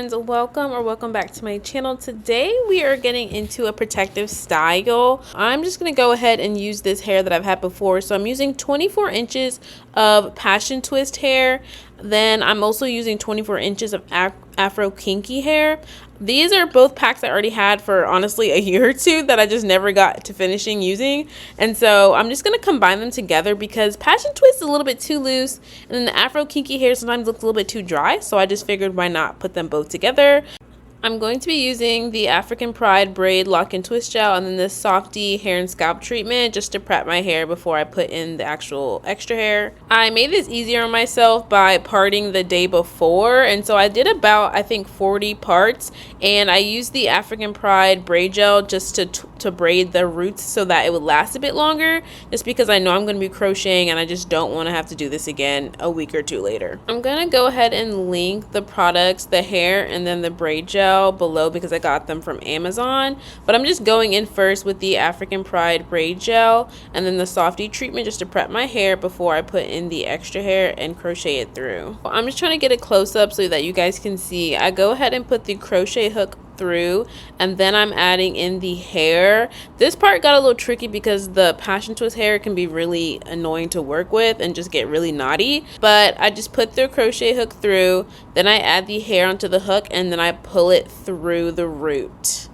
friends, welcome back to my channel. Today we are getting into a protective style. I'm just going to go ahead and use this hair that I've had before. So I'm using 24 inches of passion twist hair. Then I'm also using 24 inches of afro kinky hair. These are both packs I already had for honestly a year or two that I just never got to finishing using. And so I'm just going to combine them together because passion twist is a little bit too loose and then the afro kinky hair sometimes looks a little bit too dry. So I just figured why not put them both together. I'm going to be using the African Pride Braid Lock and Twist Gel and then this Softy hair and scalp treatment just to prep my hair before I put in the actual extra hair. I made this easier on myself by parting the day before, and so I did about I think 40 parts, and I used the African Pride Braid Gel just to braid the roots so that it would last a bit longer, just because I know I'm going to be crocheting and I just don't want to have to do this again a week or two later. I'm going to go ahead and link the products, the hair and then the braid gel below because I got them from Amazon, but I'm just going in first with the African Pride Braid Gel and then the Softy treatment just to prep my hair before I put in the extra hair and crochet it through. I'm just trying to get a close-up so that you guys can see. I go ahead and put the crochet hook through and then I'm adding in the hair. This part got a little tricky because the passion twist hair can be really annoying to work with and just get really knotty, but I just put the crochet hook through, then I add the hair onto the hook and then I pull it through the root.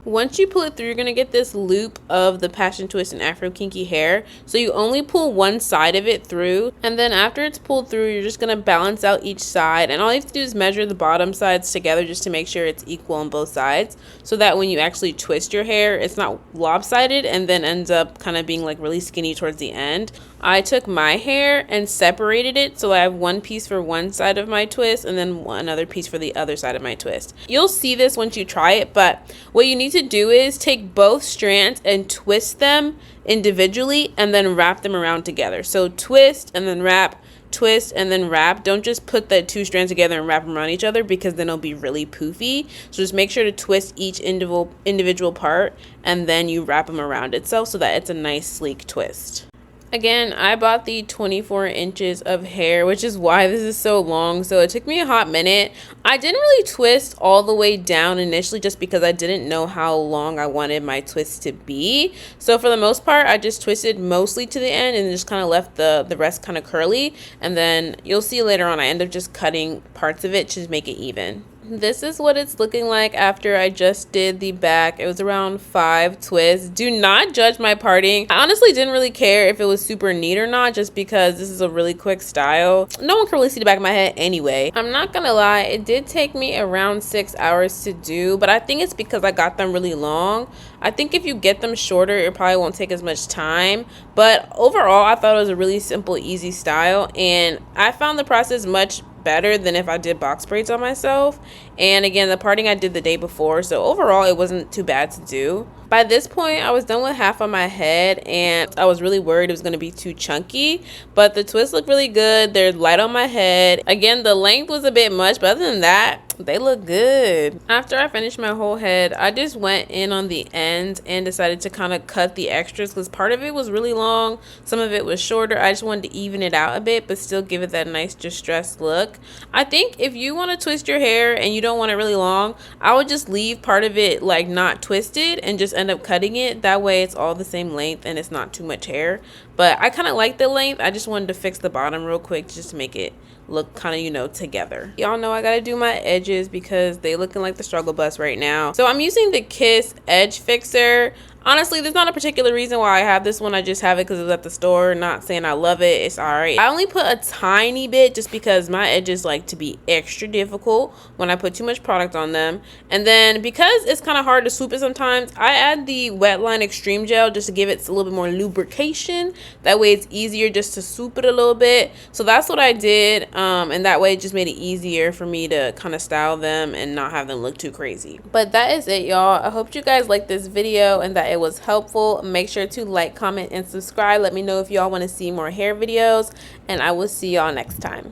Once you pull it through, you're going to get this loop of the passion twist and afro kinky hair. So you only pull one side of it through, and then after it's pulled through, you're just going to balance out each side, and all you have to do is measure the bottom sides together just to make sure it's equal on both sides, so that when you actually twist your hair, it's not lopsided and then ends up kind of being like really skinny towards the end. I took my hair and separated it so I have one piece for one side of my twist and then another piece for the other side of my twist. You'll see this once you try it, but what you need to do is take both strands and twist them individually and then wrap them around together. So twist and then wrap, twist and then wrap. Don't just put the two strands together and wrap them around each other because then it'll be really poofy. So just make sure to twist each individual part and then you wrap them around itself so that it's a nice sleek twist. Again, I bought the 24 inches of hair, which is why this is so long. So it took me a hot minute. I didn't really twist all the way down initially just because I didn't know how long I wanted my twist to be. So for the most part, I just twisted mostly to the end and just kind of left the rest kind of curly. And then you'll see later on, I end up just cutting parts of it to make it even. This is what it's looking like after I just did the back. It was around 5 twists. Do not judge my parting. I honestly didn't really care if it was super neat or not, just because this is a really quick style. No one can really see the back of my head anyway. I'm not gonna lie, it did take me around 6 hours to do, but I think it's because I got them really long. I think if you get them shorter, it probably won't take as much time, but overall I thought it was a really simple, easy style, and I found the process much better than if I did box braids on myself. And again, the parting I did the day before, so overall it wasn't too bad to do. By this point, I was done with half on my head and I was really worried it was going to be too chunky, but the twists look really good. They're light on my head. Again, the length was a bit much, but other than that, they look good. After I finished my whole head, I just went in on the ends and decided to kind of cut the extras because part of it was really long, some of it was shorter. I just wanted to even it out a bit but still give it that nice distressed look. I think if you want to twist your hair and you don't want it really long, I would just leave part of it like not twisted and just end up cutting it. That way it's all the same length and it's not too much hair. But I kind of like the length. I just wanted to fix the bottom real quick just to make it look kind of, you know, together. Y'all know I gotta do my edges because they looking like the struggle bus right now. So I'm using the Kiss Edge Fixer. Honestly, there's not a particular reason why I have this one. I just have it because it was at the store. Not saying I love it. It's alright. I only put a tiny bit just because my edges like to be extra difficult when I put too much product on them. And then because it's kind of hard to swoop it sometimes, I add the Wetline Extreme Gel just to give it a little bit more lubrication. That way it's easier just to swoop it a little bit. So that's what I did. And that way it just made it easier for me to kind of style them and not have them look too crazy. But that is it, y'all. I hope you guys liked this video and that it was helpful. Make sure to like, comment, and subscribe. Let me know if y'all want to see more hair videos, and I will see y'all next time.